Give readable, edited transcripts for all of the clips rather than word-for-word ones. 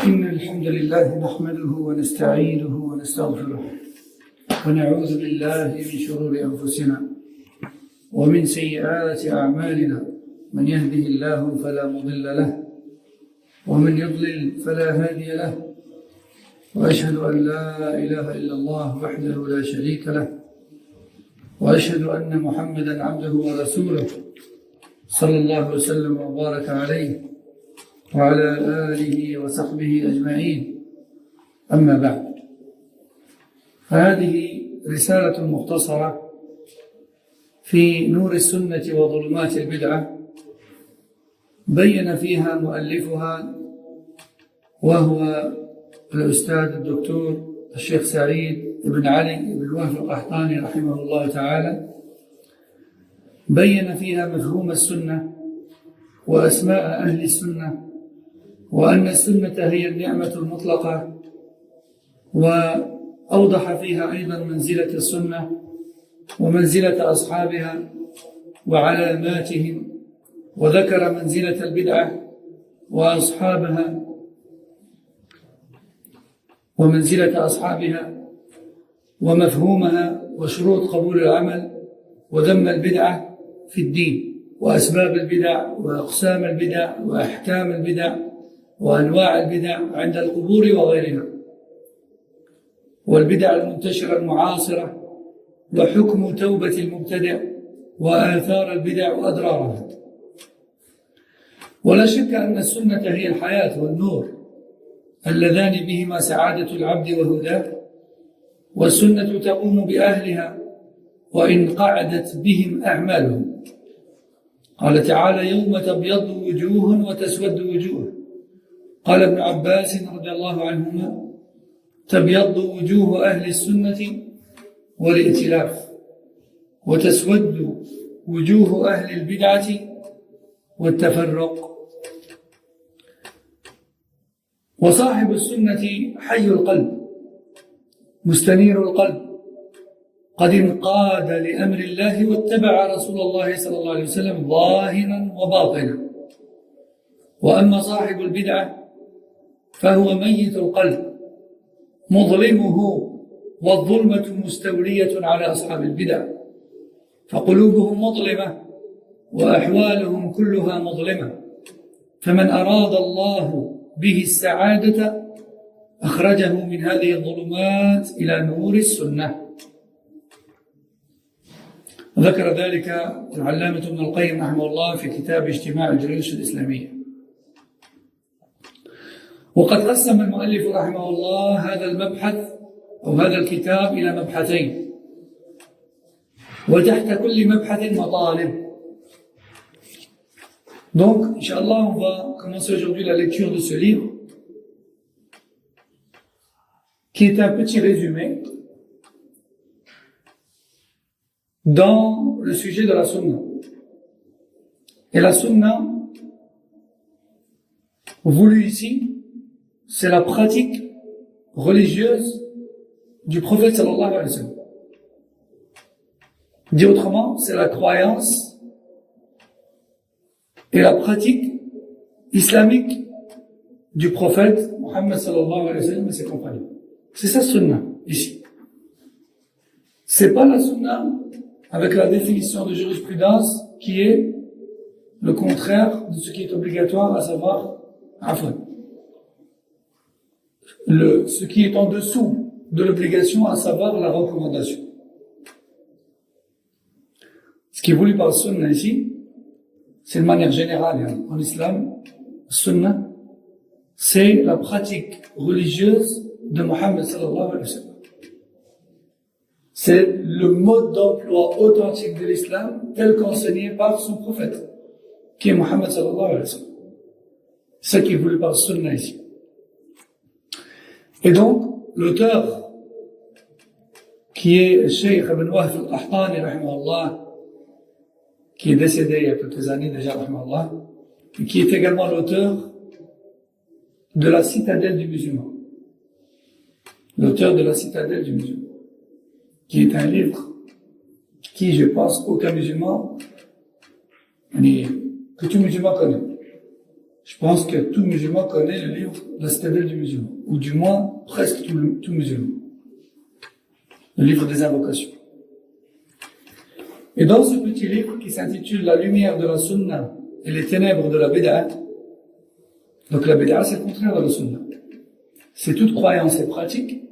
إن الحمد لله نحمده ونستعينه ونستغفره ونعوذ بالله من شرور أنفسنا ومن سيئات أعمالنا. من يهده الله فلا مضل له ومن يضلل فلا هادي له، وأشهد أن لا إله إلا الله وحده لا شريك له، وأشهد أن محمدا عبده ورسوله صلى الله وسلم وبارك عليه وعلى آله وصحبه أجمعين. أما بعد، فهذه رسالة مختصرة في نور السنة وظلمات البدعة، بين فيها مؤلفها وهو الأستاذ الدكتور الشيخ سعيد بن علي بن وهب القحطاني رحمه الله تعالى، بين فيها مفهوم السنة وأسماء أهل السنة، وأن السنة هي النعمة المطلقة، وأوضح فيها أيضا منزلة السنة ومنزلة أصحابها وعلاماتهم، وذكر منزلة البدعة وأصحابها ومنزلة أصحابها ومفهومها وشروط قبول العمل، وذم البدعة في الدين وأسباب البدع وأقسام البدع وأحكام البدع وأنواع البدع عند القبور وغيرها، والبدع المنتشرة المعاصرة، وحكم توبة المبتدع، وآثار البدع وأضرارها. ولا شك أن السنة هي الحياة والنور اللذان بهما سعادة العبد وهداه، والسنة تقوم بأهلها وإن قعدت بهم أعمالهم. قال تعالى: يوم تبيض وجوه وتسود وجوه. قال ابن عباس رضي الله عنهما: تبيض وجوه أهل السنة والائتلاف، وتسود وجوه أهل البدعة والتفرق. وصاحب السنة حي القلب مستنير القلب، قد انقاد لأمر الله واتبع رسول الله صلى الله عليه وسلم ظاهرا وباطنا. وأما صاحب البدعة فهو ميت القلب مظلمه، والظلمة مستولية على أصحاب البدع، فقلوبهم مظلمة وأحوالهم كلها مظلمة. فمن أراد الله به السعادة أخرجه من هذه الظلمات إلى نور السنة. ذكر ذلك العلامة ابن القيم رحمه الله في كتاب اجتماع الجيوش الإسلامية. وقد قسم المؤلف رحمه الله هذا المبحث أو هذا الكتاب إلى مبحثين، وتحت كل مبحث مطالب. Donc, Inch'Allah, on va commencer aujourd'hui la lecture de ce livre, qui est un petit résumé dans le sujet de la sunna. Et la sunna, voulue ici, c'est la pratique religieuse du prophète sallallahu alayhi wa sallam. Dit autrement, c'est la croyance et la pratique islamique du prophète Muhammad sallallahu alayhi wa sallam et ses compagnons. C'est ça sunna ici. C'est pas la sunna avec la définition de jurisprudence qui est le contraire de ce qui est obligatoire, à savoir ce qui est en dessous de l'obligation, à savoir la recommandation. Ce qui est voulu par sunna ici, c'est de manière générale en islam, sunna, c'est la pratique religieuse de Muhammad sallallahu alayhi wa sallam. C'est le mode d'emploi authentique de l'islam tel qu'enseigné par son prophète, qui est Muhammad sallallahu alayhi wa sallam. C'est ce qui est voulu par sunna ici. Et donc, l'auteur, qui est Cheikh ibn Wahb al-Qahtani, rahimahullah, qui est décédé il y a quelques années déjà, rahimahullah, et qui est également l'auteur de la citadelle du musulman. L'auteur de la citadelle du musulman, qui est un livre qui, je pense, aucun musulman, que tout musulman connaît. Je pense que tout musulman connaît le livre La Citadelle du musulman, ou du moins presque tout musulman. Le livre des invocations. Et dans ce petit livre qui s'intitule La lumière de la sunna et les ténèbres de la bid'a, donc la bid'a c'est le contraire de la sunna. C'est toute croyance et pratique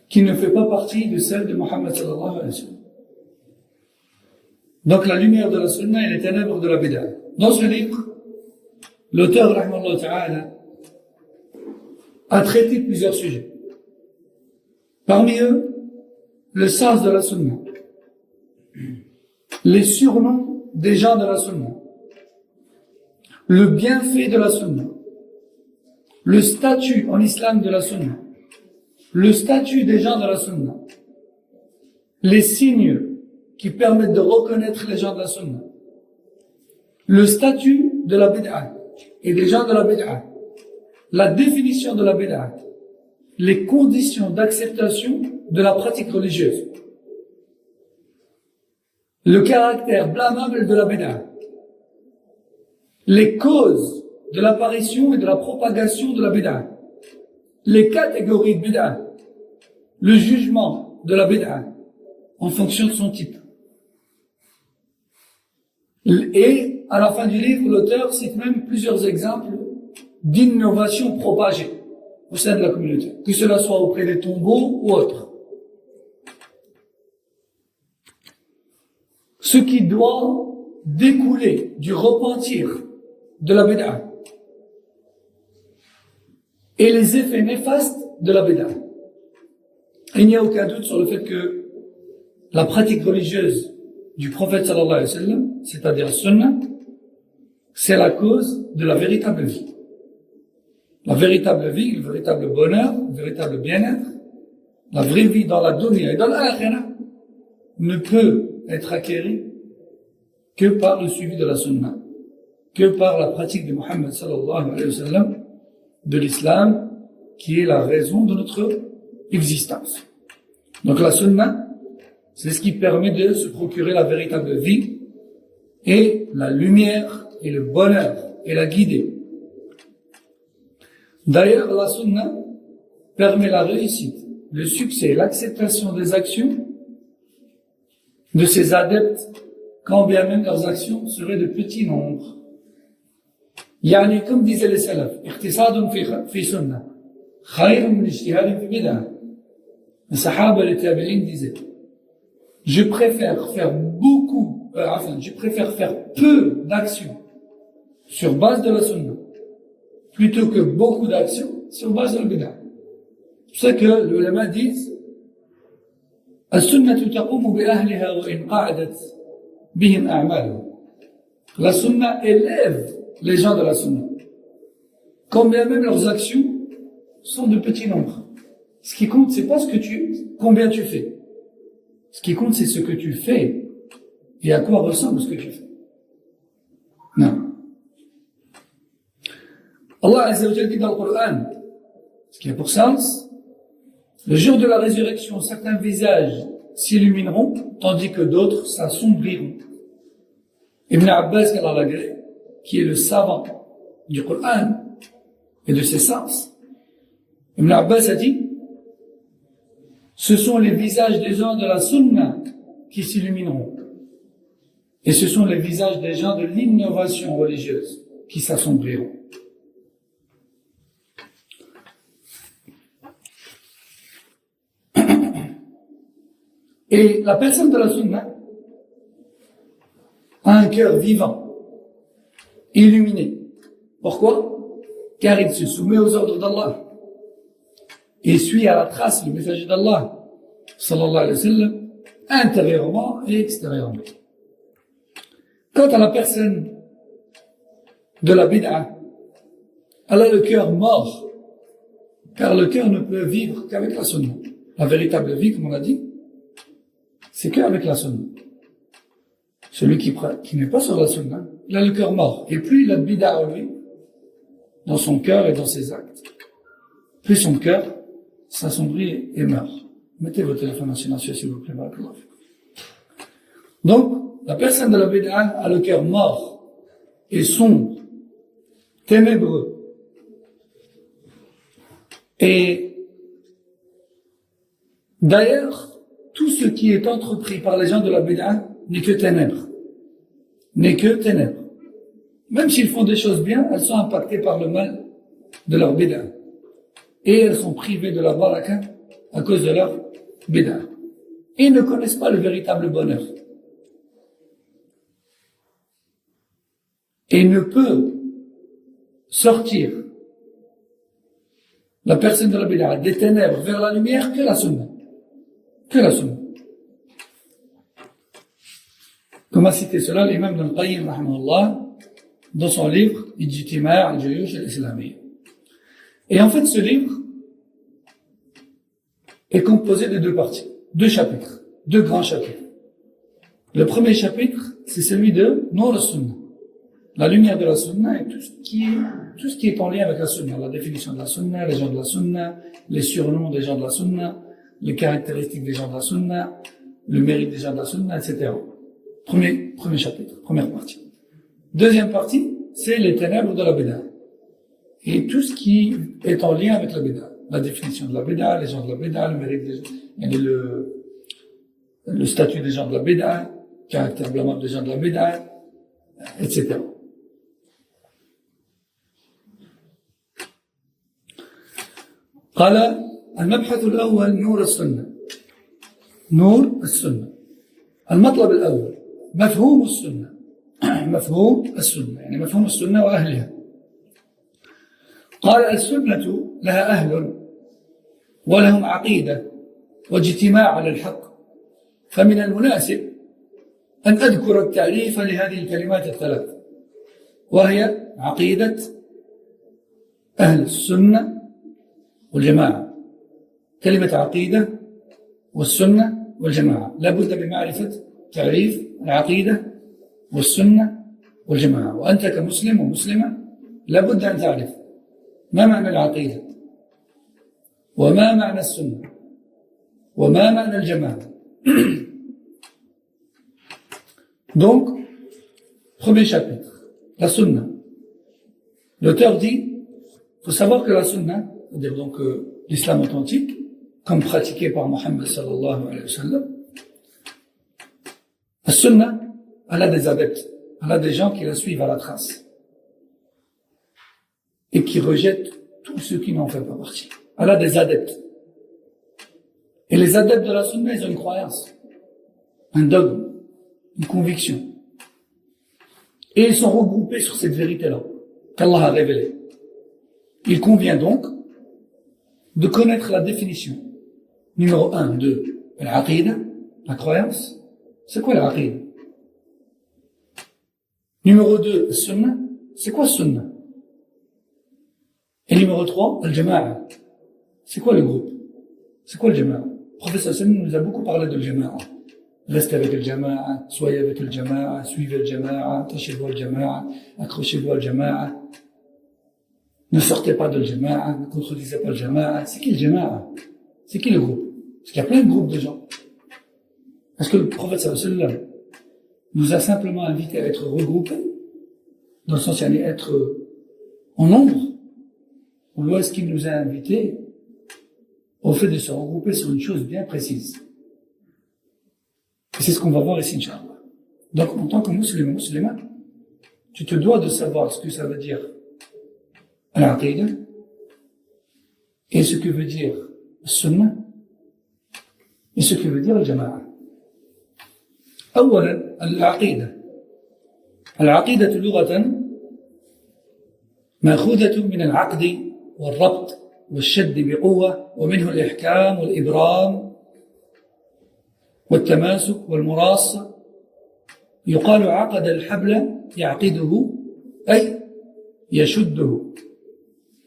qui ne fait pas partie de celle de Mohammed sallallahu alayhi wa sallam. Donc la lumière de la sunna et les ténèbres de la bid'a. Dans ce livre, l'auteur rahimahullah ta'ala a traité plusieurs sujets. Parmi eux, le sens de la sunna, les surnoms des gens de la sunna, le bienfait de la sunna, le statut en islam de la sunna, le statut des gens de la sunna, les signes qui permettent de reconnaître les gens de la sunna, le statut de la bid'a et des gens de la bid'a, la définition de la bid'a, les conditions d'acceptation de la pratique religieuse, le caractère blâmable de la bid'a, les causes de l'apparition et de la propagation de la bid'a, les catégories de bid'a, le jugement de la bid'a en fonction de son type. Et à la fin du livre, l'auteur cite même plusieurs exemples d'innovations propagées au sein de la communauté, que cela soit auprès des tombeaux ou autres. Ce qui doit découler du repentir de la bid'a et les effets néfastes de la bid'a. Il n'y a aucun doute sur le fait que la pratique religieuse du prophète sallallahu alayhi wa sallam, c'est-à-dire la sunna, c'est la cause de la véritable vie. La véritable vie, le véritable bonheur, le véritable bien-être, la vraie vie dans la dunya et dans l'akhirah ne peut être acquérie que par le suivi de la sunna, que par la pratique de Muhammad sallallahu alayhi wa sallam, de l'islam, qui est la raison de notre existence. Donc la sunna, c'est ce qui permet de se procurer la véritable vie et la lumière et le bonheur et la guider. D'ailleurs, la sunna permet la réussite, le succès, l'acceptation des actions de ses adeptes, quand bien même leurs actions seraient de petit nombre. Yani, comme disaient les salafs, ikhtisadun fi sunna, khayrun min ijtihadin fi bid'ah. Les sahaba, les tabi'in disaient, je préfère faire peu d'actions sur base de la sunna, plutôt que beaucoup d'actions sur base de la bid'ah. C'est pour ça que les ulama disent, السنة تقوم بأهلها وإن قعدت بهم أعمالهم. La sunna élève les gens de la sunna, quand bien même leurs actions sont de petit nombre. Ce qui compte, c'est pas combien tu fais. Ce qui compte, c'est ce que tu fais et à quoi ressemble ce que tu fais. Non. Allah Azza wa Jalla dit dans le Coran, ce qui a pour sens, le jour de la résurrection, certains visages s'illumineront, tandis que d'autres s'assommbriront. Ibn Abbas, qui est le savant du Coran et de ses sens, Ibn Abbas a dit, ce sont les visages des gens de la sunna qui s'illumineront. Et ce sont les visages des gens de l'innovation religieuse qui s'assombriront. Et la personne de la sunna a un cœur vivant, illuminé. Pourquoi? Car il se soumet aux ordres d'Allah et suit à la trace le messager d'Allah, sallallahu alayhi wa sallam, intérieurement et extérieurement. Quant à la personne de la bid'a, elle a le cœur mort, car le cœur ne peut vivre qu'avec la sunna. La véritable vie, comme on l'a dit, c'est qu'avec la sunna. Celui qui n'est pas sur la sunna, il a le cœur mort. Et plus il a de bid'a en lui, dans son cœur et dans ses actes, plus son cœur s'assombrit et meurt. Mettez votre téléphone en silencieux, s'il vous plaît. Donc, la personne de la bid'a a le cœur mort, et sombre, ténébreux. Et d'ailleurs, tout ce qui est entrepris par les gens de la bid'a n'est que ténèbres. N'est que ténèbres. Même s'ils font des choses bien, elles sont impactées par le mal de leur bid'a. Et elles sont privées de la baraka à cause de leur bid'a. Et ils ne connaissent pas le véritable bonheur. Et il ne peut sortir la personne de la bid'a des ténèbres vers la lumière que la sunna. Que la sunna. Comme a cité cela l'imam Ibn al-Qayyim rahimahullah dans son livre Ijtima' al-Juyush al-Islamiyya. Et en fait, ce livre est composé de deux parties, deux chapitres, deux grands chapitres. Le premier chapitre, c'est celui de Nur al-Sunnah, la lumière de la Sunna et tout ce qui est en lien avec la Sunna, la définition de la Sunna, les gens de la Sunna, les surnoms des gens de la Sunna, les caractéristiques des gens de la Sunna, le mérite des gens de la Sunna, etc. Premier chapitre, première partie. Deuxième partie, c'est les ténèbres de la bid'a. Et tout ce qui est en lien avec la bid'a. La définition de la bid'a, les gens de la bid'a, le mérite des gens, le statut des gens de la bid'a, caractère blâmable des gens de la bid'a, etc. قال المبحث الأول نور السنة. نور السنة. المطلب الأول مفهوم السنة. مفهوم السنة يعني مفهوم السنة وأهلها. قال السنة لها أهل ولهم عقيدة واجتماع على الحق، فمن المناسب أن أذكر التعريف لهذه الكلمات الثلاث، وهي عقيدة أهل السنة والجماعة. كلمة عقيدة والسنة والجماعة لا بد بمعرفة تعريف العقيدة والسنة والجماعة. وأنت كمسلم ومسلمة لا بد أن تعرف ما معنى العقيدة وما معنى السنة وما معنى الجماعة. Donc, premier chapitre, la sunna. L'auteur dit, il faut savoir que la sunna, c'est-à-dire donc l'islam authentique, comme pratiqué par Mohammed sallallahu alayhi wa sallam, la sunna, elle a des adeptes, elle a des gens qui la suivent à la trace et qui rejettent tous ceux qui n'en font pas partie. Elle a des adeptes. Et les adeptes de la sunna, ils ont une croyance, un dogme, une conviction. Et ils sont regroupés sur cette vérité-là qu'Allah a révélée. Il convient donc de connaître la définition. Numéro 1 de l'aqida, la croyance. C'est quoi l'aqida? Numéro 2, sunna. C'est quoi sunna? Et numéro 3, al-jama'a. C'est quoi le groupe? C'est quoi le jama'a? Le professeur Sallam nous a beaucoup parlé de jama'a. Restez avec le jama'a, soyez avec le jama'a, suivez le jama'a, attachez-vous al jama'a, accrochez-vous al jama'a. Ne sortez pas de le jama'a, ne contredisez pas le jama'a. C'est qui le jama'a? C'est qui le groupe? Parce qu'il y a plein de groupes de gens. Est-ce que le prophète sallam nous a simplement invités à être regroupés, dans le sens d'aller être en nombre, ou est-ce qu'il nous a invités au fait de se regrouper sur une chose bien précise? Et c'est ce qu'on va voir ici, Inch'Allah. Donc, en tant que musulman, tu te dois de savoir ce que ça veut dire al-aqida et ce que veut dire sunnah et ce que veut dire al-jama'a. أولا العقيدة. العقيدة لغة مأخوذة من العقد والربط والشد بقوة، ومنه الإحكام والإبرام والتماسك والمراصة. يقال عقد الحبل يعقده أي يشده،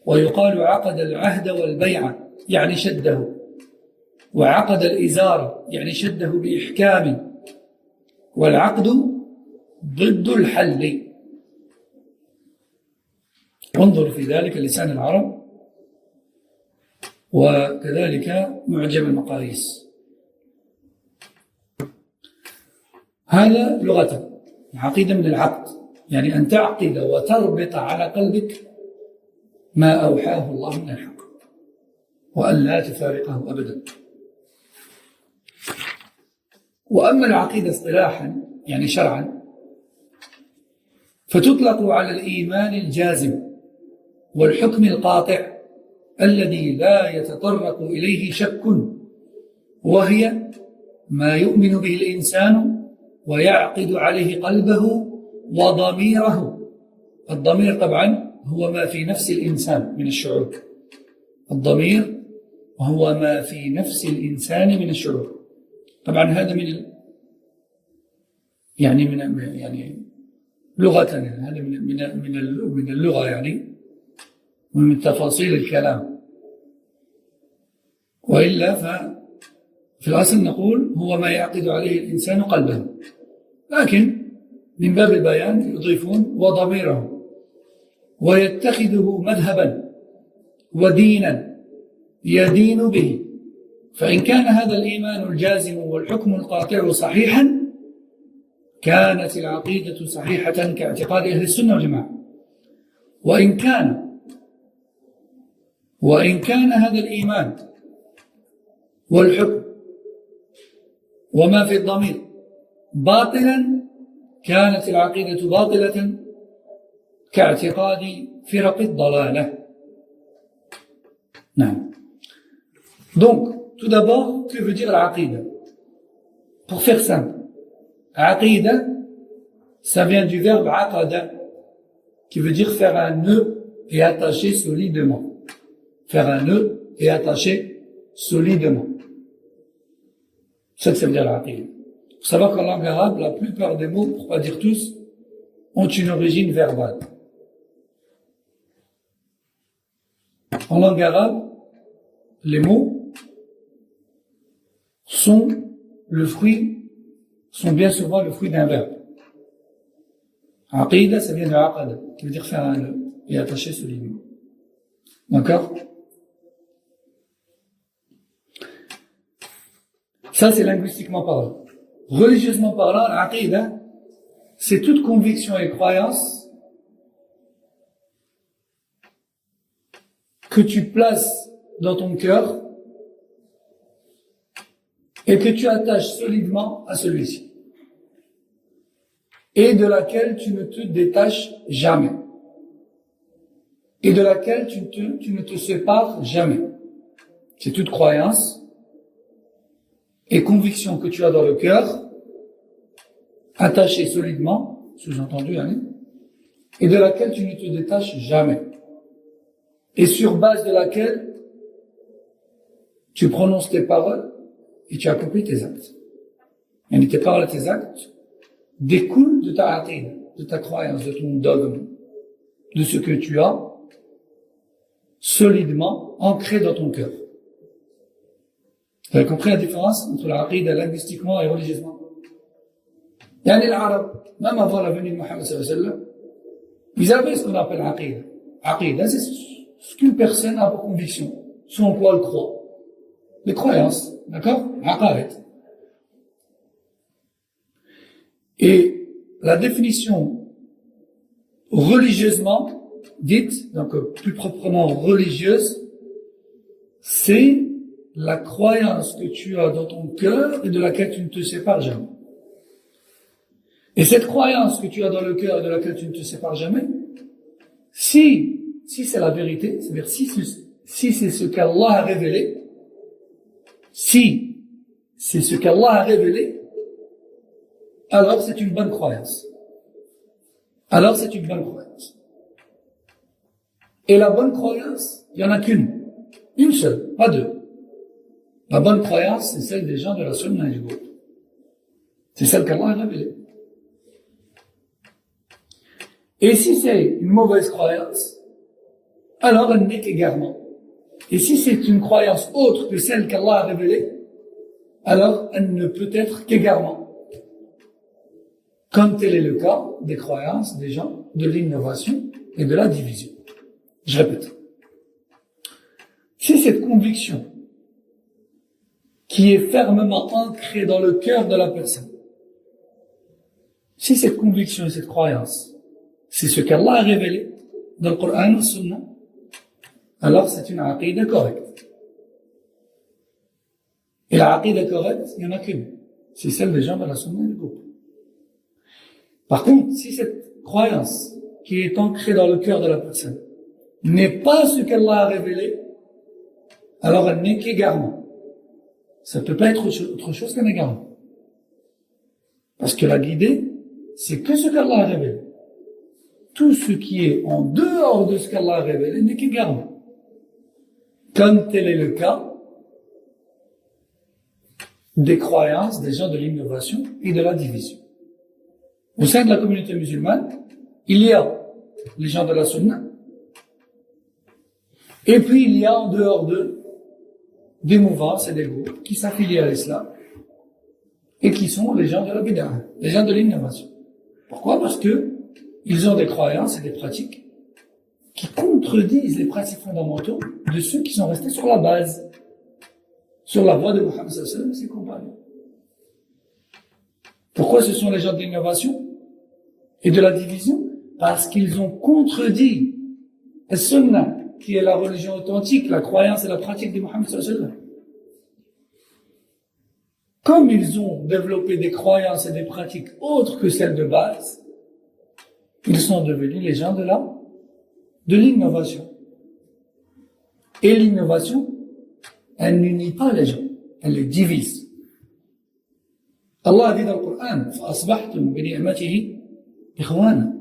ويقال عقد العهد والبيع يعني شده، وعقد الإزار يعني شده بإحكام، والعقد ضد الحل. انظر في ذلك لسان العرب وكذلك معجم المقاييس. هذا لغة. العقيدة من العقد يعني أن تعقد وتربط على قلبك ما أوحاه الله من الحق وأن لا تفارقه أبدا. وأما العقيدة اصطلاحا يعني شرعا فتطلق على الإيمان الجازم والحكم القاطع الذي لا يتطرق إليه شك، وهي ما يؤمن به الإنسان ويعقد عليه قلبه وضميره. الضمير طبعا هو ما في نفس الإنسان من الشعور. الضمير هو ما في نفس الإنسان من الشعور. طبعا هذا من يعني لغة، هذا من اللغة يعني ومن تفاصيل الكلام، وإلا ففي الأصل نقول هو ما يعقد عليه الإنسان قلبه، لكن من باب البيان يضيفون وضميره، ويتخذه مذهبا ودينا يدين به. فإن كان هذا الإيمان الجازم والحكم القاطع صحيحا كانت العقيدة صحيحة كاعتقاد أهل السنة والجماعة. وإن كان هذا الإيمان والحكم وما في الضمير باطلا كانت العقيدة باطلة كاعتقاد فرق الضلالة. نعم. Donc, tout d'abord, que veut dire l'aqida? Pour faire simple, aqida, ça vient du verbe aqada, qui veut dire faire un nœud et attacher solidement. Faire un nœud et attacher solidement. C'est ce que ça veut dire l'aqida. Il faut savoir qu'en langue arabe, la plupart des mots, pour pas dire tous, ont une origine verbale. En langue arabe, les mots sont bien souvent le fruit d'un verbe. Aqida, ça vient de aqada, qui veut dire faire un nœud et attacher solidement. D'accord? Ça, c'est linguistiquement parlant. Religieusement parlant, l'aqida, c'est toute conviction et croyance que tu places dans ton cœur et que tu attaches solidement à celui-ci, et de laquelle tu ne te détaches jamais, et de laquelle tu ne te sépares jamais. C'est toute croyance et conviction que tu as dans le cœur, attachée solidement, sous-entendu, hein, et de laquelle tu ne te détaches jamais, et sur base de laquelle tu prononces tes paroles et tu accomplis tes actes. Et tes paroles et tes actes découlent de ta aqida, de ta croyance, de ton dogme, de ce que tu as solidement ancré dans ton cœur. Vous avez compris la différence entre la aqida linguistiquement et religieusement? Yani l'arabe, même avant la venue de Mohammed sallallahu alayhi wa sallam, ils avaient ce qu'on appelle aqida. Aqida, c'est ce qu'une personne a pour conviction, ce en quoi elle croit. Les croyances, d'accord? Aqaid. Et la définition religieusement dite, donc plus proprement religieuse, c'est la croyance que tu as dans ton cœur et de laquelle tu ne te sépares jamais. Et cette croyance que tu as dans le cœur et de laquelle tu ne te sépares jamais, si c'est la vérité, c'est-à-dire si c'est ce qu'Allah a révélé, si c'est ce qu'Allah a révélé, alors c'est une bonne croyance. Alors c'est une bonne croyance. Et la bonne croyance, il n'y en a qu'une. Une seule, pas deux. La bonne croyance, c'est celle des gens de la Sunna du groupe. C'est celle qu'Allah a révélée. Et si c'est une mauvaise croyance, alors elle n'est qu'égarement. Et si c'est une croyance autre que celle qu'Allah a révélée, alors elle ne peut être qu'égarement. Comme tel est le cas des croyances des gens de l'innovation et de la division. Je répète. Si cette conviction qui est fermement ancrée dans le cœur de la personne, si cette conviction et cette croyance c'est ce qu'Allah a révélé dans le Coran et la Sunna, alors c'est une aqidah correcte. Et la aqidah correcte, il n'y en a qu'une. C'est celle des gens de la Sunna et du groupe. Par contre, si cette croyance qui est ancrée dans le cœur de la personne n'est pas ce qu'Allah a révélé, alors elle n'est qu'égarement. Ça ne peut pas être autre chose qu'un égarement. Parce que la guidée, c'est que ce qu'Allah a révélé. Tout ce qui est en dehors de ce qu'Allah a révélé n'est qu'égarement. Comme tel est le cas des croyances des gens de l'innovation et de la division. Au sein de la communauté musulmane, il y a les gens de la Sunna, et puis il y a en dehors d'eux des mouvances et des groupes qui s'affilient à l'islam et qui sont les gens de la bid'ah, les gens de l'innovation. Pourquoi? Parce que ils ont des croyances et des pratiques qui contredisent les principes fondamentaux de ceux qui sont restés sur la base, sur la voie de Muhammad sallallahu alayhi wa sallam et ses compagnons. Pourquoi ce sont les gens de l'innovation et de la division? Parce qu'ils ont contredit la Sunna, qui est la religion authentique, la croyance et la pratique de Muhammad sallallahu alayhi wa sallam. Comme ils ont développé des croyances et des pratiques autres que celles de base, ils sont devenus les gens de l'innovation. Et l'innovation, elle n'unit pas les gens, elle les divise. Allah a dit dans le Coran, فَأَصْبَحْتُمْ بِنِعْمَتِهِ إِخْوَانًا.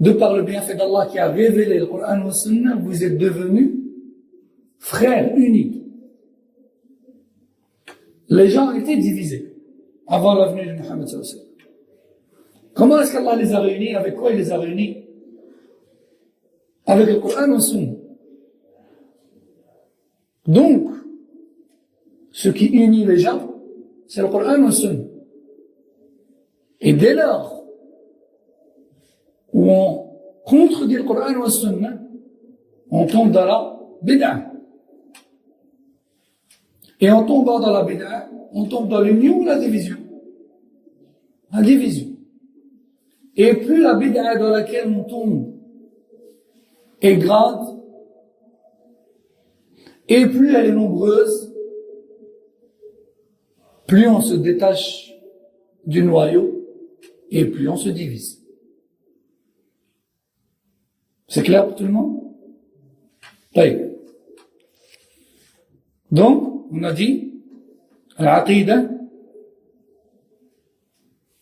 De par le bienfait d'Allah qui a révélé le Coran et la Sunna, vous êtes devenus frères unis. Les gens étaient divisés avant la venue de Muhammad sallallahu alayhi wa sallam. Comment est-ce qu'Allah les a réunis? Avec quoi il les a réunis? Avec le Coran et la Sunna. Donc, ce qui unit les gens, c'est le Coran et la Sunna. Et dès lors où on contredit le Coran et la Sunna, on tombe dans la bid'ah. Et en tombant dans la bid'ah, on tombe dans l'union ou la division? La division. Et plus la bid'ah dans laquelle on tombe est grande, et plus elle est nombreuse, plus on se détache du noyau, et plus on se divise. C'est clair pour tout le monde? Oui. Donc, on a dit, l'aqidah,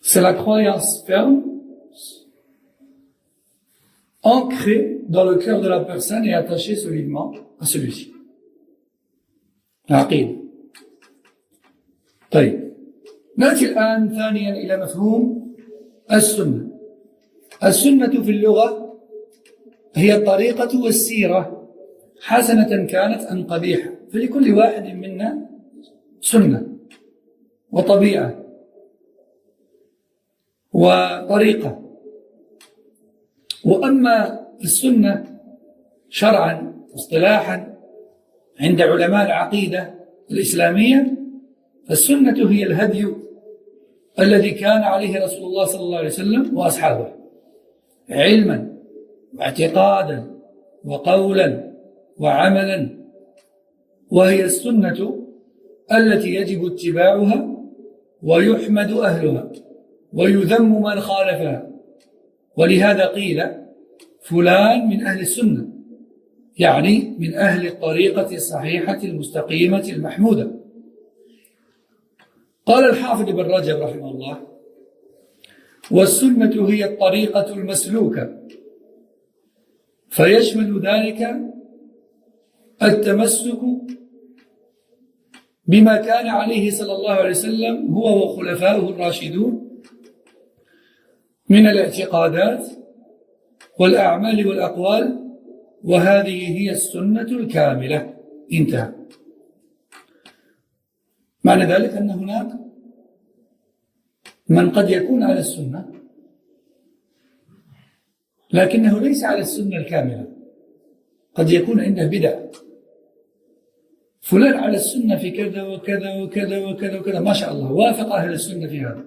c'est la croyance ferme, ancrée dans le cœur de la personne et attachée solidement à celui-ci. العقيدة. طيب نأتي الآن ثانيا إلى مفهوم السنة. السنة في اللغة هي الطريقة والسيرة حسنة كانت أم قبيحة، فلكل واحد منا سنة وطبيعة وطريقة. وأما السنة شرعا اصطلاحا عند علماء العقيدة الإسلامية، فالسنة هي الهدي الذي كان عليه رسول الله صلى الله عليه وسلم وأصحابه علما واعتقادا وقولا وعملا، وهي السنة التي يجب اتباعها ويحمد أهلها ويذم من خالفها. ولهذا قيل فلان من أهل السنة، يعني من أهل الطريقة الصحيحة المستقيمة المحمودة. قال الحافظ ابن رجب رحمه الله: والسنة هي الطريقة المسلوكة، فيشمل ذلك التمسك بما كان عليه صلى الله عليه وسلم هو وخلفاؤه الراشدون من الاعتقادات والأعمال والأقوال، وهذه هي السنة الكاملة. انتهى. معنى ذلك أن هناك من قد يكون على السنة لكنه ليس على السنة الكاملة، قد يكون عنده بدع. فلان على السنة في كذا وكذا وكذا وكذا وكذا، ما شاء الله وافق أهل السنة في هذا،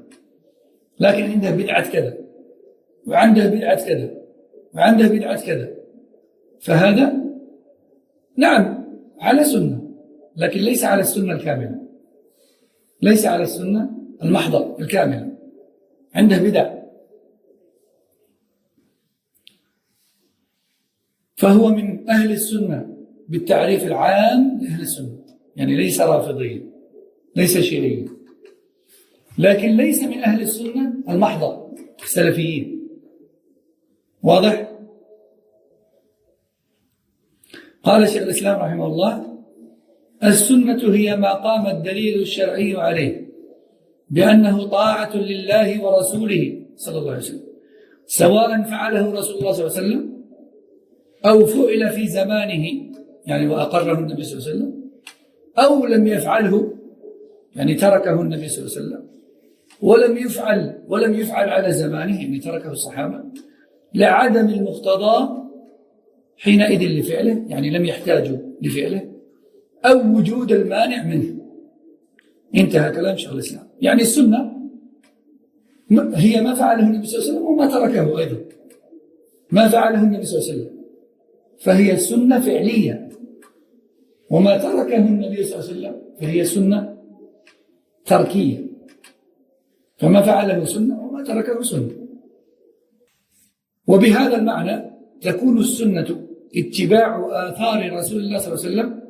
لكن عنده بدعة كذا وعنده بدعة كذا وعنده بدعة كذا، فهذا نعم على سنة، لكن ليس على السنة الكاملة، ليس على السنة المحضة الكاملة، عنده بدع. فهو من أهل السنة بالتعريف العام لأهل السنة، يعني ليس رافضيا ليس شيعيا، لكن ليس من أهل السنة المحضة السلفيين. واضح؟ قال شيخ الإسلام رحمه الله: السنة هي ما قام الدليل الشرعي عليه بأنه طاعة لله ورسوله صلى الله عليه وسلم، سواء فعله رسول الله صلى الله عليه وسلم أو فعل في زمانه، يعني وأقره النبي صلى الله عليه وسلم، أو لم يفعله، يعني تركه النبي صلى الله عليه وسلم ولم يفعل على زمانه، يعني تركه الصحابة، لعدم المقتضى حينئذ لفعله، يعني لم يحتاجوا لفعله، أو وجود المانع منه. انتهى كلام شيخ الإسلام. يعني السنة هي ما فعله النبي صلى الله عليه وسلم وما تركه أيضا، ما فعله النبي صلى الله عليه وسلم فهي سنة فعلية، وما تركه النبي صلى الله عليه وسلم فهي سنة تركية. فما فعله سنة وما تركه سنة. وبهذا المعنى تكون السنة اتباع آثار رسول الله صلى الله عليه وسلم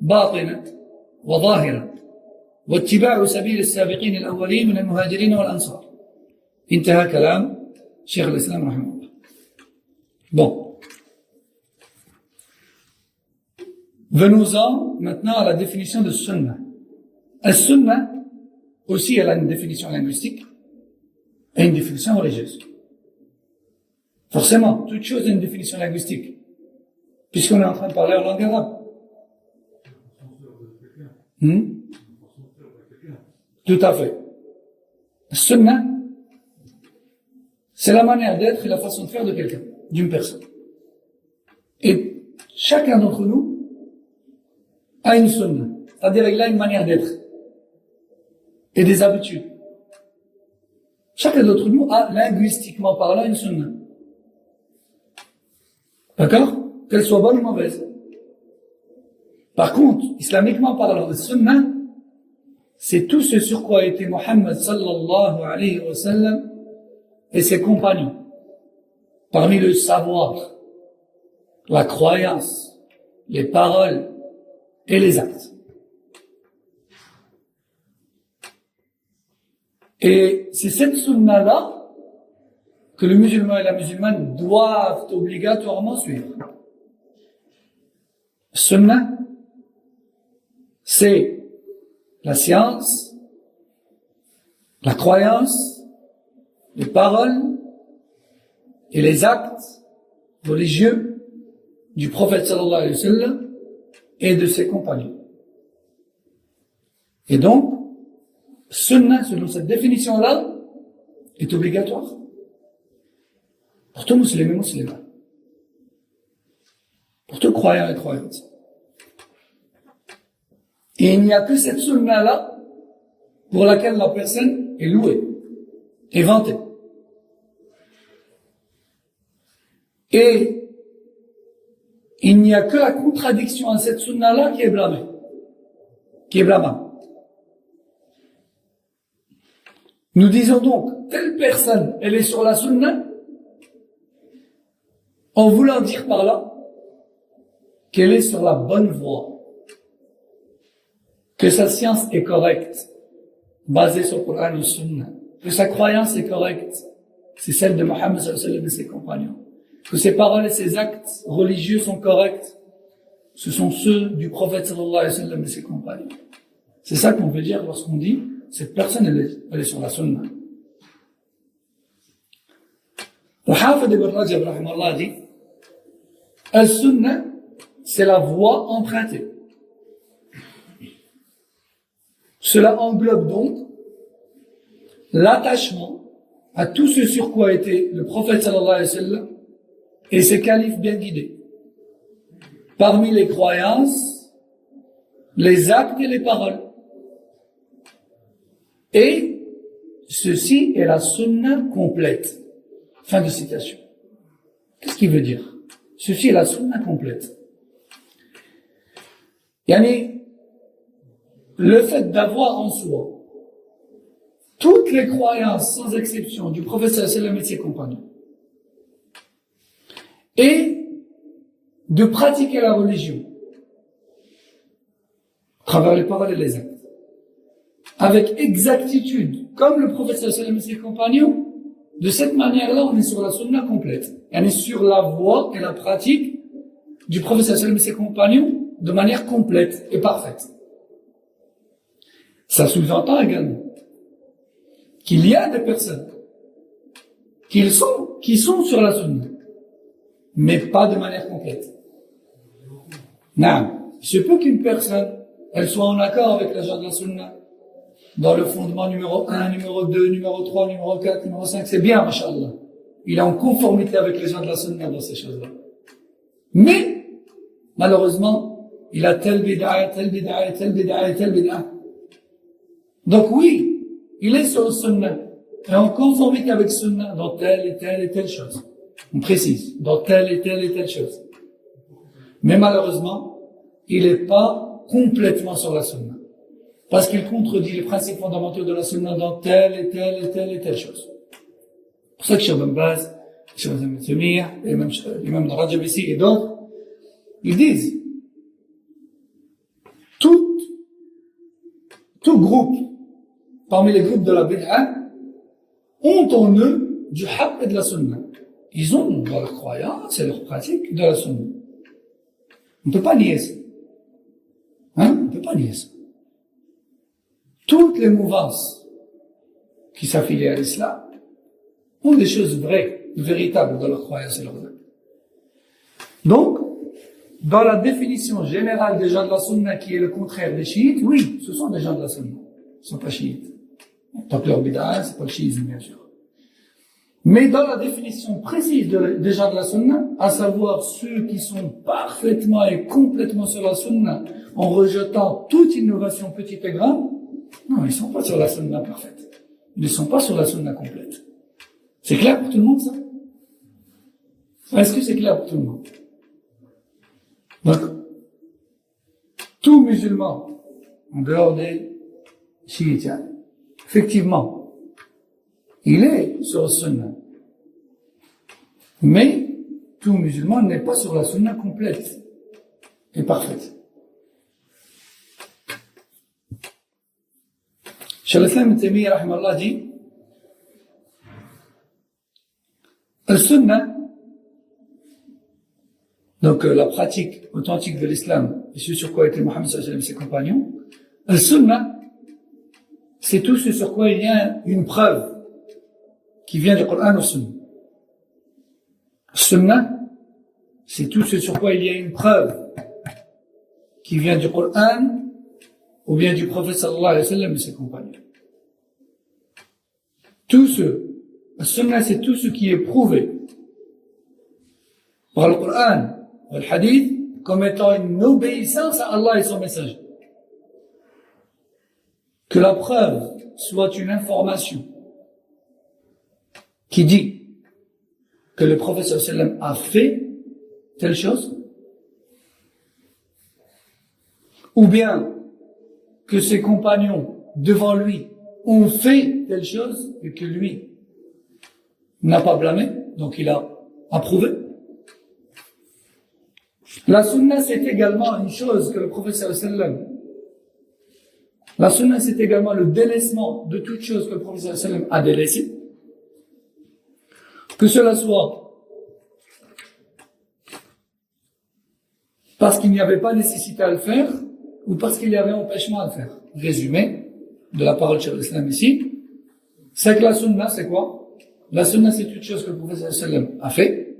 باطنة وظاهرة، واتباع سبيل السابقين الأولين من المهاجرين والأنصار. انتهى كلام شيخ الإسلام رحمه الله. Bon. Venons-en maintenant à la définition de sunna. Al-sunna, aussi, elle a une définition linguistique et une définition religieuse. Forcément, toute chose a une définition linguistique, puisqu'on est en train de parler en langue arabe. Tout à fait. Sunna, c'est la manière d'être et la façon de faire de quelqu'un, d'une personne. Et chacun d'entre nous a une sunna, c'est-à-dire il a une manière d'être et des habitudes. Chacun d'entre nous a, linguistiquement parlant, une sunna. D'accord? Qu'elle soit bonne ou mauvaise. Par contre, islamiquement parlant, la sunna, c'est tout ce sur quoi était Mohammed sallallahu alayhi wa sallam et ses compagnons. Parmi le savoir, la croyance, les paroles et les actes. Et c'est cette sunna-là que le musulman et la musulmane doivent obligatoirement suivre. Sunna, c'est la science, la croyance, les paroles et les actes religieux du prophète sallallahu alayhi wa sallam et de ses compagnons. Et donc, sunna, selon cette définition-là, est obligatoire pour tout musulman et musulmane, pour tout croyant et croyante. Et il n'y a que cette sunna-là pour laquelle la personne est louée, est vantée. Et il n'y a que la contradiction à cette sunna-là qui est blâmée, qui est blâmable. Nous disons donc, telle personne, elle est sur la sunna, en voulant dire par là qu'elle est sur la bonne voie, que sa science est correcte, basée sur le Coran et le Sunna, que sa croyance est correcte, c'est celle de Mohammed sallallahu alayhi wa sallam et ses compagnons, que ses paroles et ses actes religieux sont corrects, ce sont ceux du prophète sallallahu alayhi wa sallam et ses compagnons. C'est ça qu'on veut dire lorsqu'on dit cette personne elle est sur la sunna. Le Hafid ibn Rajab rahimahullah dit al-sunna, c'est la voie empruntée. Cela englobe donc l'attachement à tout ce sur quoi était le prophète sallallahu alayhi wa sallam et ses califes bien guidés, parmi les croyances, les actes et les paroles. Et ceci est la sunna complète. Fin de citation. Qu'est-ce qu'il veut dire? Ceci est la sunna complète. Yani, le fait d'avoir en soi toutes les croyances, sans exception, du prophète sallallahu alayhi wa sallam et de ses compagnons, et de pratiquer la religion à travers les paroles et les actes, avec exactitude, comme le prophète sallallahu alayhi wa sallam et ses compagnons, de cette manière-là, on est sur la sunna complète. On est sur la voie et la pratique du prophète sallallahu alayhi wa sallam et ses compagnons de manière complète et parfaite. Ça sous-entend également qu'il y a des personnes qui sont sur la sunna, mais pas de manière complète. Non. Il se peut qu'une personne, elle soit en accord avec la genre de la sunna, dans le fondement numéro 1, numéro 2, numéro 3, numéro 4, numéro 5, c'est bien, mashallah. Il est en conformité avec les gens de la sunna dans ces choses-là. Mais, malheureusement, il a tel bid'a, tel bid'a, tel bid'a, tel bid'a. Donc oui, il est sur le sunna, et en conformité avec le sunna dans telle et telle chose. On précise, dans telle et telle chose. Mais malheureusement, il n'est pas complètement sur la sunna. Parce qu'il contredit les principes fondamentaux de la sunna dans telle et telle chose. C'est pour ça que Cheikh Ibn Baz, Cheikh Ibn Taymiyyah, et même l'imam Rajab ici et d'autres, ils disent, tout groupe, parmi les groupes de la bid'a, ont en eux du haqq et de la sunna. Ils ont dans leur croyance et leur pratique de la sunna. On ne peut pas nier ça. On ne peut pas nier ça. Toutes les mouvances qui s'affilient à l'islam ont des choses vraies, véritables dans leur croyance et leur acte. Donc, dans la définition générale des gens de la sunna qui est le contraire des chiites, oui, ce sont des gens de la sunna. Ils ne sont pas chiites. Tant que leur bid'a, c'est pas le chiisme, bien sûr. Mais dans la définition précise des gens de la sunna, à savoir ceux qui sont parfaitement et complètement sur la sunna, en rejetant toute innovation petite et grande, non, ils ne sont pas sur la sunna parfaite. Ils ne sont pas sur la sunna complète. C'est clair pour tout le monde, ça? Est-ce que c'est clair pour tout le monde? Donc, tout musulman, en dehors des chiites, effectivement, il est sur la sunna. Mais, tout musulman n'est pas sur la sunna complète et parfaite. Cheikh al-Islam Ibn Taymiyyah, rahimahullah, dit, al-sunna, donc la pratique authentique de l'islam, et ce sur quoi étaient Mohammed sallallahu alayhi wa sallam et ses compagnons, al-sunna, c'est tout ce sur quoi il y a une preuve qui vient du Coran au Sunna. Sunna, c'est tout ce sur quoi il y a une preuve qui vient du Coran ou bien du prophète sallallahu alayhi wa sallam et ses compagnons. Sunna, c'est tout ce qui est prouvé par le Coran ou le Hadith comme étant une obéissance à Allah et son messager. Que la preuve soit une information qui dit que le prophète sallallahu alayhi wa sallam a fait telle chose, ou bien que ses compagnons devant lui ont fait telle chose et que lui n'a pas blâmé, donc il a approuvé. La sunna, c'est également une chose que le prophète sallallahu alayhi wa sallam, la sunna, c'est également le délaissement de toute chose que le prophète sallallahu alayhi wa sallam a délaissé. Que cela soit parce qu'il n'y avait pas nécessité à le faire, ou parce qu'il y avait empêchement à le faire. Résumé de la parole de Cheikh al-Islam ici, c'est que la sunna, c'est quoi? La sunna, c'est toute chose que le prophète sallallahu alayhi wa sallam a fait,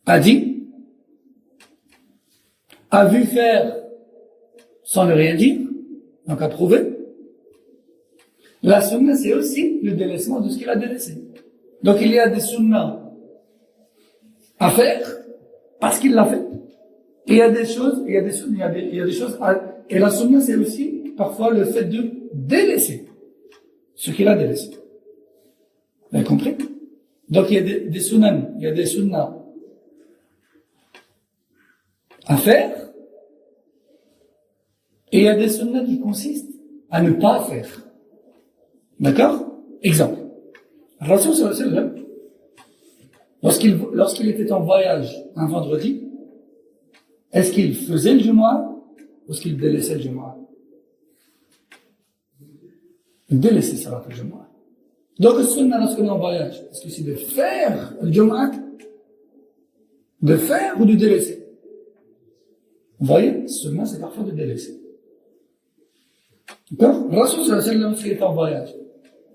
a dit, a vu faire sans ne rien dire, donc a prouvé. La sunna, c'est aussi le délaissement de ce qu'il a délaissé. Donc il y a des sunnas à faire parce qu'il l'a fait. Et il y a des choses, il y a des choses et la sunna, c'est aussi parfois le fait de délaisser ce qu'il a délaissé. Vous avez compris? Donc il y a des sunan, il y a des sunnahs à faire, et il y a des sunnahs qui consistent à ne pas faire. D'accord? Exemple. Rasul sallallahu alayhi wa sallam, lorsqu'il était en voyage un vendredi, est-ce qu'il faisait le Jumu'ah ou est-ce qu'il délaissait le Jumu'ah? Il délaissait salat le Jumu'ah. Donc le sunnah lorsqu'on est en voyage, est-ce que c'est de faire le Jumu'ah? De faire ou de délaisser? Vous voyez, le sunnah c'est parfois de délaisser. D'accord? Rasul sallallahu alayhi wa sallam, lorsqu'il était en voyage,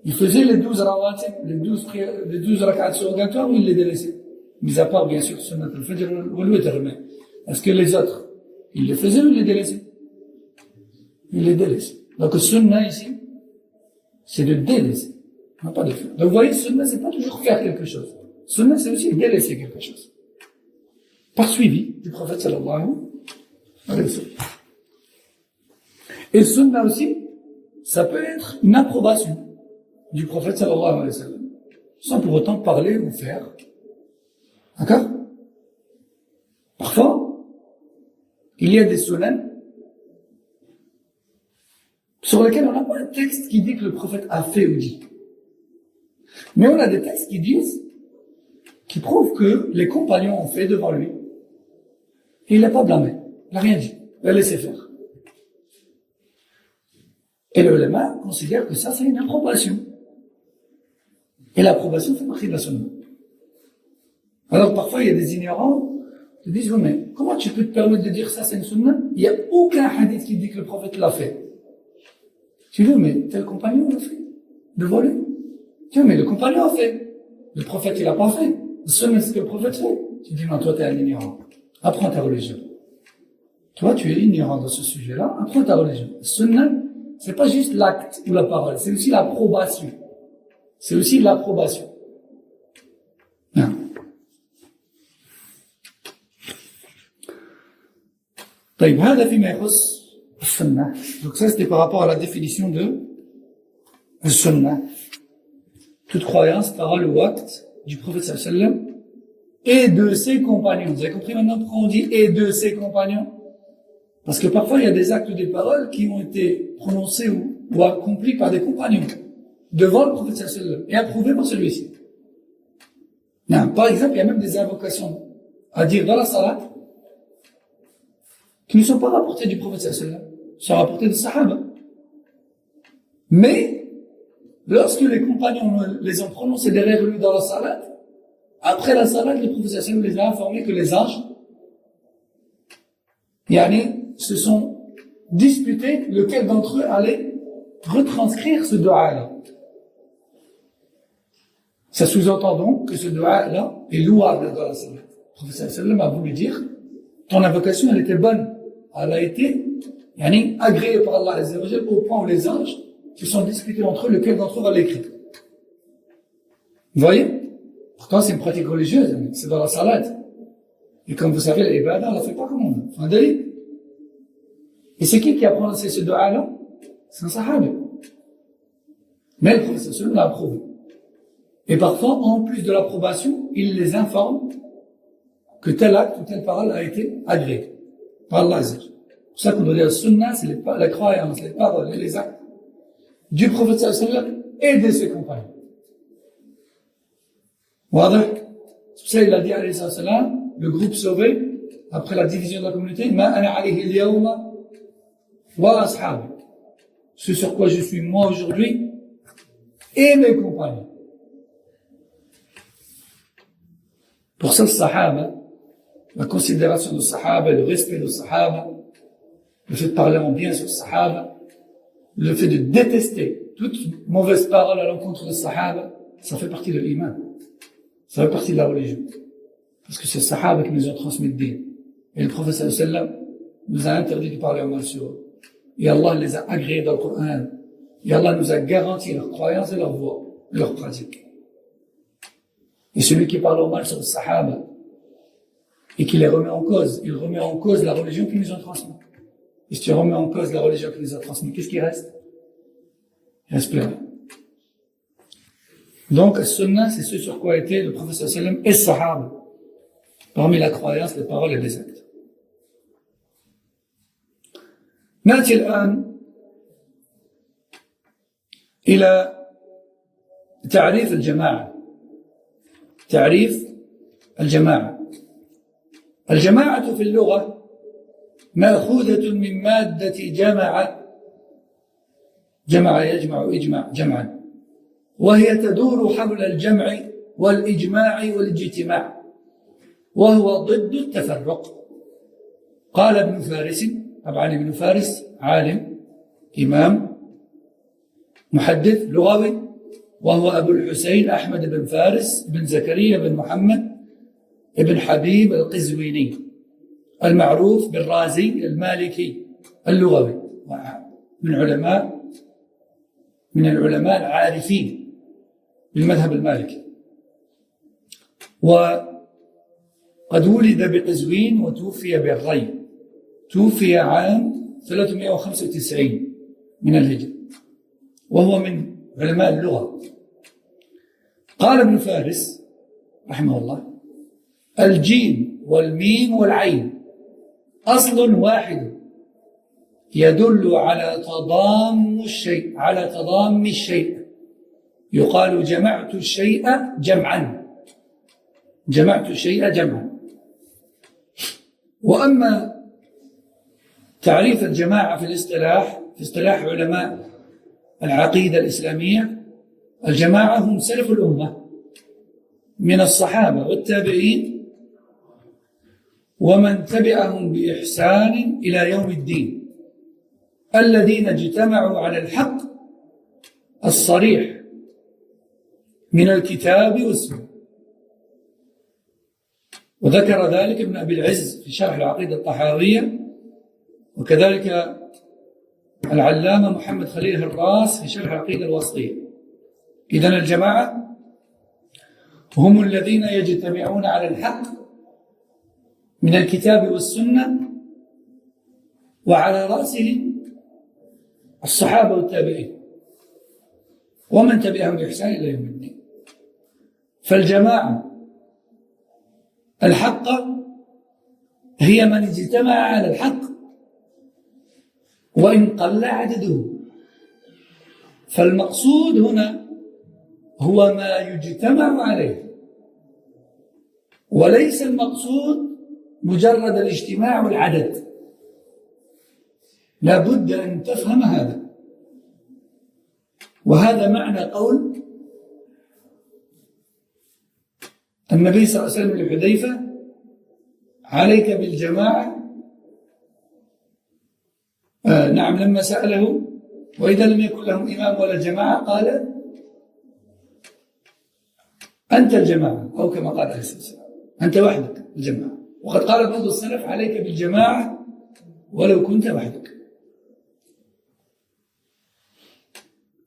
il faisait les 12 rawatib, les 12 rak'at surrogatoires, ou il les délaissait? Mis à part, bien sûr, sunnat al-fajr ou al-witr, mais est-ce que les autres, il les faisait ou il les délaissait? Il les délaissait. Donc, le sunnah ici, c'est de délaisser, non pas de faire. Donc, vous voyez, sunnah, c'est pas toujours faire quelque chose. Sunnah, c'est aussi délaisser quelque chose. Par suivi du prophète sallallahu alayhi wa sallam. Et sunnah aussi, ça peut être une approbation du prophète sallallahu alayhi wa sallam, sans pour autant parler ou faire. D'accord? Parfois, il y a des sunnahs sur lesquels on n'a pas un texte qui dit que le prophète a fait ou dit. Mais on a des textes qui prouvent que les compagnons ont fait devant lui. Et il n'a pas blâmé. Il n'a rien dit. Il a laissé faire. Et le ulama considère que ça, c'est une approbation. Et l'approbation fait partie de la sunna. Alors parfois, il y a des ignorants qui disent, oui, mais comment tu peux te permettre de dire ça, c'est une sunna? Il n'y a aucun hadith qui dit que le prophète l'a fait. Tu dis, mais tel compagnon l'a fait. Devant lui. Tu dis, mais le compagnon a fait. Le prophète, il l'a pas fait. Le sunna, c'est ce que le prophète fait. Tu dis, non, toi, tu es un ignorant. Apprends ta religion. Toi, tu es ignorant dans ce sujet-là. Apprends ta religion. Le sunna, c'est pas juste l'acte ou la parole. C'est aussi l'approbation. C'est aussi l'approbation. Non. طيب هذا فيما يخص السنة. Donc ça c'était par rapport à la définition de السنة. Toute croyance, parole ou acte du prophète sallallahu alayhi wa sallam et de ses compagnons. Vous avez compris maintenant pourquoi on dit et de ses compagnons? Parce que parfois il y a des actes ou des paroles qui ont été prononcés ou accomplis par des compagnons devant le prophète sallallahu alayhi wa sallam et approuvés par celui-ci. Non, par exemple, il y a même des invocations à dire dans la salat qui ne sont pas rapportées du prophète sallallahu alayhi wa sallam, sont rapportées des sahaba. Mais, lorsque les compagnons les ont prononcées derrière lui dans la salat, après la salat, le prophète sallallahu alayhi wa sallam les a informés que les anges, se sont disputés lequel d'entre eux allait retranscrire ce dua-là. Ça sous-entend donc que ce dua-là est louable dans la salat. Le prophète sallallahu alayhi wa sallam a voulu dire, ton invocation, elle était bonne. Elle a été agréée par Allah Azza wa Jalla au point où les anges se sont disputés entre eux lequel d'entre eux va l'écrire. Vous voyez? Pourtant, c'est une pratique religieuse, c'est dans la salat. Et comme vous savez, l'ibada, on la fait pas comme on veut. Faut un dalil. Et c'est qui a prononcé ce dua-là? C'est un sahabi. Mais le prophète sallallahu alayhi wa sallam l'a approuvé. Et parfois, en plus de l'approbation, il les informe que tel acte ou telle parole a été agréé par Allah. C'est pour ça qu'on doit dire le sunnah, c'est la croyance, les paroles et les actes du prophète sallallahu alayhi wa sallam et de ses compagnons. Voilà. C'est pour ça qu'il a dit alayhi sallam, le groupe sauvé, après la division de la communauté, ma ana alayhi al-yawma wa ashabi. Ce sur quoi je suis moi aujourd'hui et mes compagnons. Pour ça, le sahaba, la considération du sahaba, le respect du sahaba, le fait de parler en bien sur le sahaba, le fait de détester toute mauvaise parole à l'encontre du sahaba, ça fait partie de l'iman. Ça fait partie de la religion. Parce que c'est le sahaba qui nous ont transmis le din. Et le prophète sallallahu alayhi wa sallam nous a interdit de parler en mal sur eux. Et Allah les a agréés dans le Coran. Et Allah nous a garanti leur croyance et leur voie, et leur pratique. Et celui qui parle au mal sur le sahaba et qui les remet en cause, il remet en cause la religion qu'ils nous ont transmise. Et si tu remets en cause la religion qu'ils nous ont transmise, qu'est-ce qui reste? Il reste plus rien. Donc, Sunna, c'est ce sur quoi était le prophète sallam et Sahaba, parmi la croyance, les paroles et les actes. نأتي الآن إلى تعريف الجماعة. تعريف الجماعة. الجماعة في اللغة مأخوذة من مادة جمع يجمع إجماع جمعا، وهي تدور حول الجمع والإجماع والاجتماع، وهو ضد التفرق. قال ابن فارس، طبعا ابن فارس عالم إمام محدث لغوي، وهو أبو الحسين أحمد بن فارس بن زكريا بن محمد بن حبيب القزويني المعروف بالرازي المالكي اللغوي، من العلماء العارفين بالمذهب المالكي، وقد ولد بقزوين وتوفي بالري، توفي عام 395 من الهجرة، وهو من علماء اللغة. قال ابن فارس رحمه الله: الجيم والميم والعين أصل واحد يدل على تضام الشيء، يقال جمعت الشيء جمعا، جمعت الشيء جمعا. وأما تعريف الجماعة في اصطلاح علماء العقيدة الإسلامية، الجماعة هم سلف الأمة من الصحابة والتابعين ومن تبعهم بإحسان إلى يوم الدين، الذين اجتمعوا على الحق الصريح من الكتاب والسنة. وذكر ذلك ابن أبي العز في شرح العقيدة الطحاوية، وكذلك العلامة محمد خليل هراس في شرح العقيدة الوسطية. إذن الجماعة هم الذين يجتمعون على الحق من الكتاب والسنة، وعلى رأسهم الصحابة والتابعين ومن تبعهم بإحسان إلى يوم الدين. فالجماعة الحقة هي من اجتمع على الحق وإن قل عدده. فالمقصود هنا هو ما يجتمع عليه، وليس المقصود مجرد الاجتماع والعدد. لا بد أن تفهم هذا، وهذا معنى قول النبي صلى الله عليه وسلم لحذيفة: عليك بالجماعة. نعم، لما سأله: وإذا لم يكن لهم إمام ولا جماعة؟ قال: أنت الجماعة، أو كما قال عليه الصلاة والسلام: أنت وحدك الجماعة. وقد قال بعض السلف: عليك بالجماعة ولو كنت وحدك.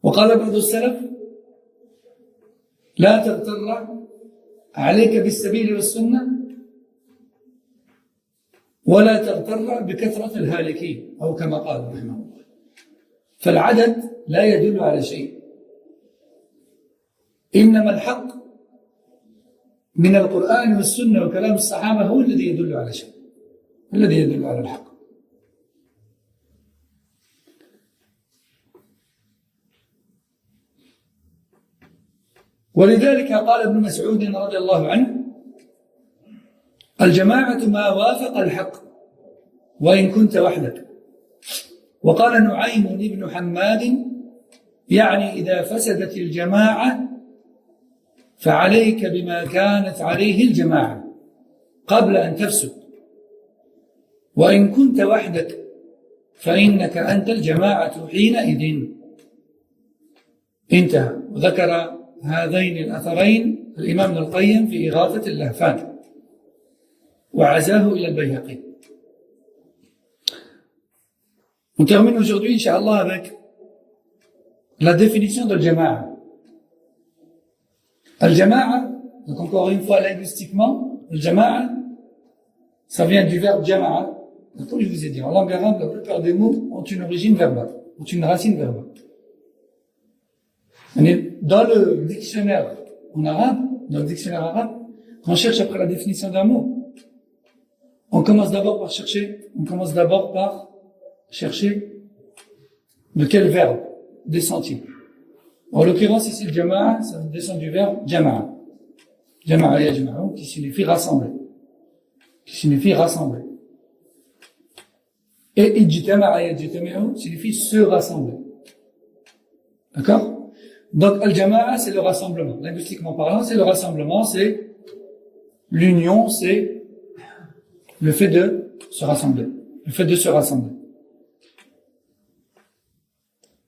وقال بعض السلف: لا تغتر، عليك بالسبيل والسنة، ولا تغتر بكثرة الهالكين، أو كما قال رحمه الله. فالعدد لا يدل على شيء، إنما الحق من القرآن والسنة وكلام الصحابة هو الذي يدل على شيء، الذي يدل على الحق. ولذلك قال ابن مسعود رضي الله عنه: الجماعة ما وافق الحق وإن كنت وحدك. وقال نعيم بن حماد: يعني إذا فسدت الجماعة فعليك بما كانت عليه الجماعة قبل أن تفسد، وإن كنت وحدك فإنك أنت الجماعة حينئذ. انتهى. وذكر هذين الأثرين الإمام ابن القيم في إغاثة اللهفان، وعزاه إلى البيهقي. On termine aujourd'hui, Inch'Allah, avec la définition de Al-Jama'a. Al-Jama'a, donc encore une fois linguistiquement, Al-Jama'a, ça vient du verbe Jama'a. Comme je vous ai dit, en langue arabe, la plupart des mots ont une origine verbale, ont une racine verbale. Dans le dictionnaire en arabe, dans le dictionnaire arabe, quand on cherche après la définition d'un mot, on commence d'abord par chercher de quel verbe descend-il. En l'occurrence, ici, le jama'a, ça descend du verbe jama'a. Jama'a yajma'u, qui signifie rassembler. Et ijtama'a yajtami'u signifie se rassembler. D'accord? Donc, al-jama'a, c'est le rassemblement. Linguistiquement parlant, c'est le rassemblement, c'est l'union, c'est le fait de se rassembler.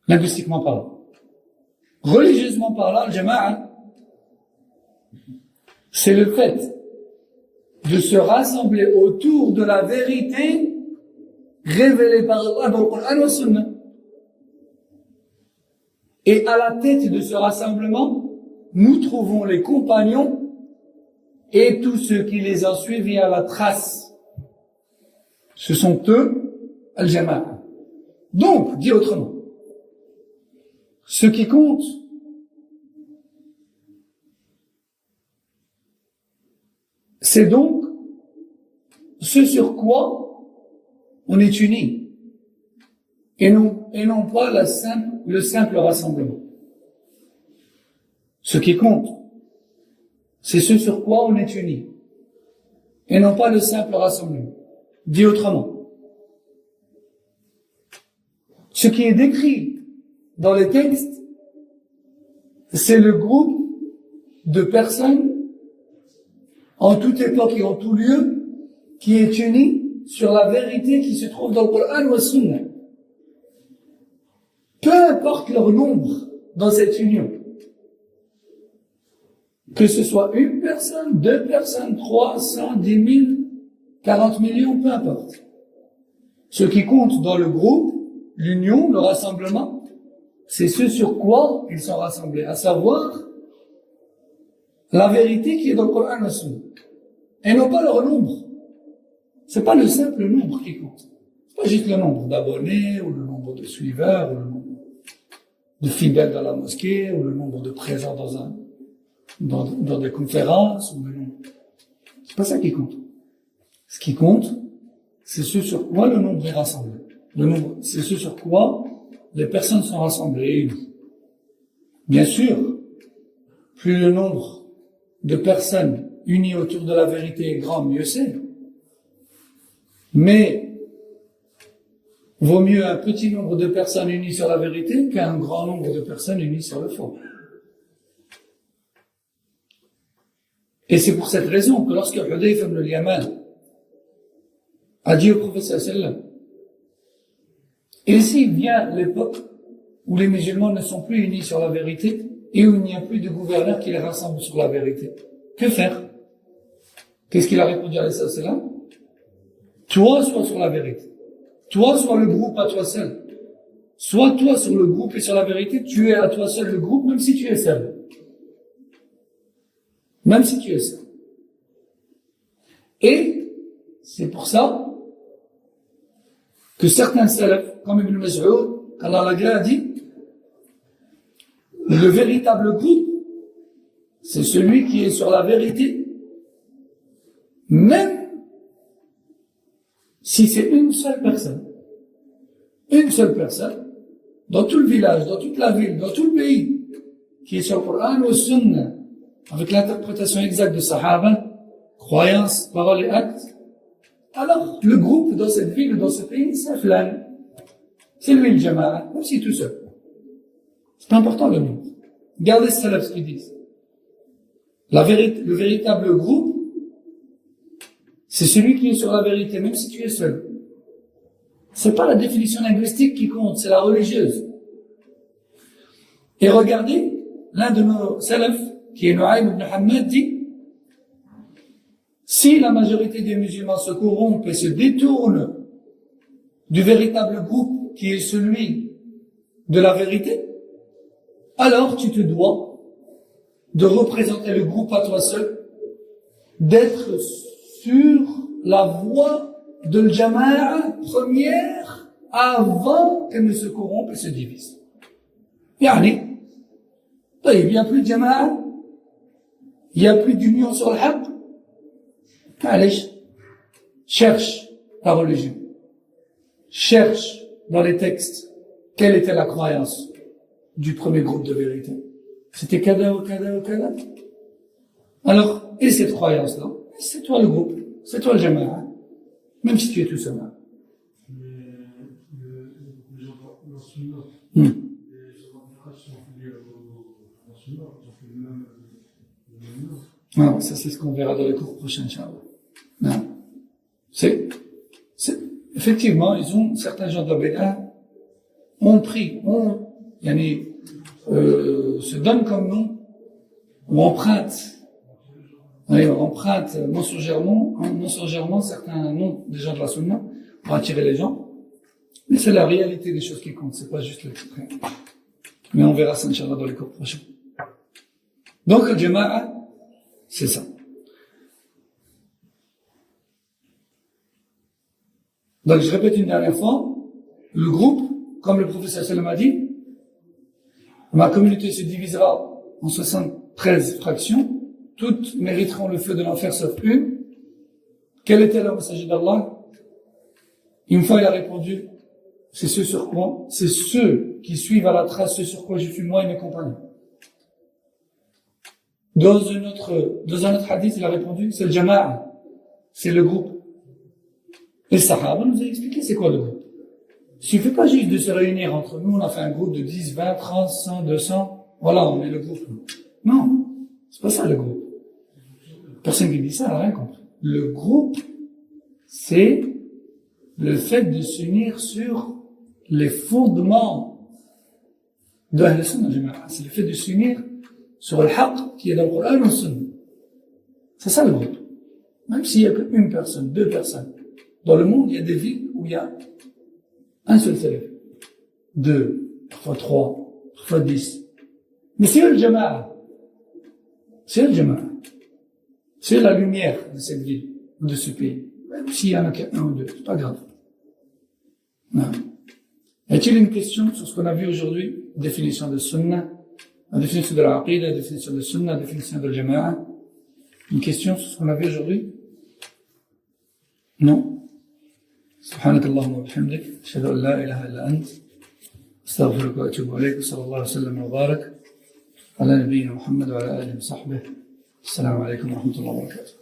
Linguistiquement parlant. Religieusement parlant, le jama'a, c'est le fait de se rassembler autour de la vérité révélée par Allah dans le Coran et la Sunna. Et à la tête de ce rassemblement, nous trouvons les compagnons et tous ceux qui les ont suivis à la trace. Ce sont eux, al-jama'a. Donc, dit autrement, ce qui compte, c'est donc ce sur quoi on est unis, et non pas le simple rassemblement. Ce qui compte, c'est ce sur quoi on est unis, et non pas le simple rassemblement. Dit autrement, ce qui est décrit dans les textes, c'est le groupe de personnes en toute époque et en tout lieu qui est uni sur la vérité qui se trouve dans le Coran ou la Sunna. Peu importe leur nombre dans cette union, que ce soit une personne, 2 personnes, 300, 10 000, 40 millions, peu importe. Ce qui compte dans le groupe, l'union, le rassemblement, c'est ce sur quoi ils sont rassemblés, à savoir la vérité qui est dans le Coran et la Sunna. Et non pas leur nombre. C'est pas le simple nombre qui compte. C'est pas juste le nombre d'abonnés, ou le nombre de suiveurs, ou le nombre de fidèles dans la mosquée, ou le nombre de présents dans des conférences, ou le nombre. C'est pas ça qui compte. Ce qui compte, c'est ce sur quoi le nombre est rassemblé. Le nombre, c'est ce sur quoi les personnes sont rassemblées. Bien sûr, plus le nombre de personnes unies autour de la vérité est grand, mieux c'est. Mais vaut mieux un petit nombre de personnes unies sur la vérité qu'un grand nombre de personnes unies sur le faux. Et c'est pour cette raison que lorsque Hudayf ibn al-Yaman a dit au prophète sallallahu, et s'il vient l'époque où les musulmans ne sont plus unis sur la vérité et où il n'y a plus de gouverneurs qui les rassemblent sur la vérité, que faire? Qu'est-ce qu'il a répondu à cela? Toi, sois sur la vérité. Toi, sois le groupe à toi seul. Sois toi sur le groupe et sur la vérité, tu es à toi seul le groupe, même si tu es seul. Même si tu es seul. Et c'est pour ça que certains salafs, comme Ibn Mas'ud, qu'Allah a dit, le véritable groupe, c'est celui qui est sur la vérité, même si c'est une seule personne, dans tout le village, dans toute la ville, dans tout le pays, qui est sur le Coran ou le Sunna, avec l'interprétation exacte de Sahaba, croyances, paroles et actes, alors le groupe dans cette ville ou dans ce pays, c'est Flan. C'est lui le Jama'a, même si tout seul. C'est important le nom. Regardez ce qu'ils disent. Le véritable groupe, c'est celui qui est sur la vérité, même si tu es seul. C'est pas la définition linguistique qui compte, c'est la religieuse. Et regardez, l'un de nos salafs, qui est Nu'aym ibn Hammad, dit, si la majorité des musulmans se corrompent et se détournent du véritable groupe qui est celui de la vérité, alors tu te dois de représenter le groupe à toi seul, d'être sur la voie de l'Jama'a première avant qu'elle ne se corrompe et se divise. Yani, Il n'y a plus de jama'a, il n'y a plus d'union sur le haqq. Allez, cherche la religion. Cherche dans les textes quelle était la croyance du premier groupe de vérité. C'était kada ou kada ou kada. Alors, et cette croyance-là, c'est toi le groupe, c'est toi le jama'a, même si tu es tout seul. Non, ça c'est ce qu'on verra dans les cours prochains, Inch'Allah. Non. Effectivement, certains gens de la Béda ont pris, se donnent comme nom, ou empruntent mensongèrement certains noms des gens de la Sunna pour attirer les gens. Mais c'est la réalité des choses qui comptent, c'est pas juste le titre. Mais on verra ça, Inch'Allah, dans les cours prochains. Donc, le jama'a, c'est ça. Donc, je répète une dernière fois, le groupe, comme le professeur sallam a dit, ma communauté se divisera en 73 fractions, toutes mériteront le feu de l'enfer sauf une. Quel était le messager d'Allah? Une fois, il a répondu, c'est ceux qui suivent à la trace ce sur quoi je suis moi et mes compagnons. Dans un autre hadith, il a répondu, c'est le jama'a, c'est le groupe. Et le Sahaba nous a expliqué c'est quoi le groupe. Il suffit pas juste de se réunir entre nous, on a fait un groupe de 10, 20, 30, 100, 200, voilà, on est le groupe. Non, c'est pas ça le groupe. Personne qui dit ça n'a rien compris. Le groupe, c'est le fait de s'unir sur les fondements de Ahl Sunnah Jama'a. C'est le fait de s'unir sur le haqq qui est dans le Coran ou le Sunnah. C'est ça le groupe. Même s'il n'y a qu'une personne, deux personnes. Dans le monde, il y a des villes où il y a un seul salaf. 2, parfois 3, parfois 10. Mais c'est le Jama'a. C'est le Jama'a. C'est la lumière de cette ville, de ce pays. Même s'il y en a qu'un ou deux, c'est pas grave. Non. Y a-t-il une question sur ce qu'on a vu aujourd'hui? Définition de Sunnah, la définition de la Aqida, la définition de Sunnah, la définition de Jama'a. Une question sur ce qu'on a vu aujourd'hui? Non. سبحانك اللهم وبحمدك أشهد أن لا إله إلا أنت أستغفرك وأتوب إليك وصلى الله وسلم وبارك على نبينا محمد وعلى آله وصحبه السلام عليكم ورحمة الله وبركاته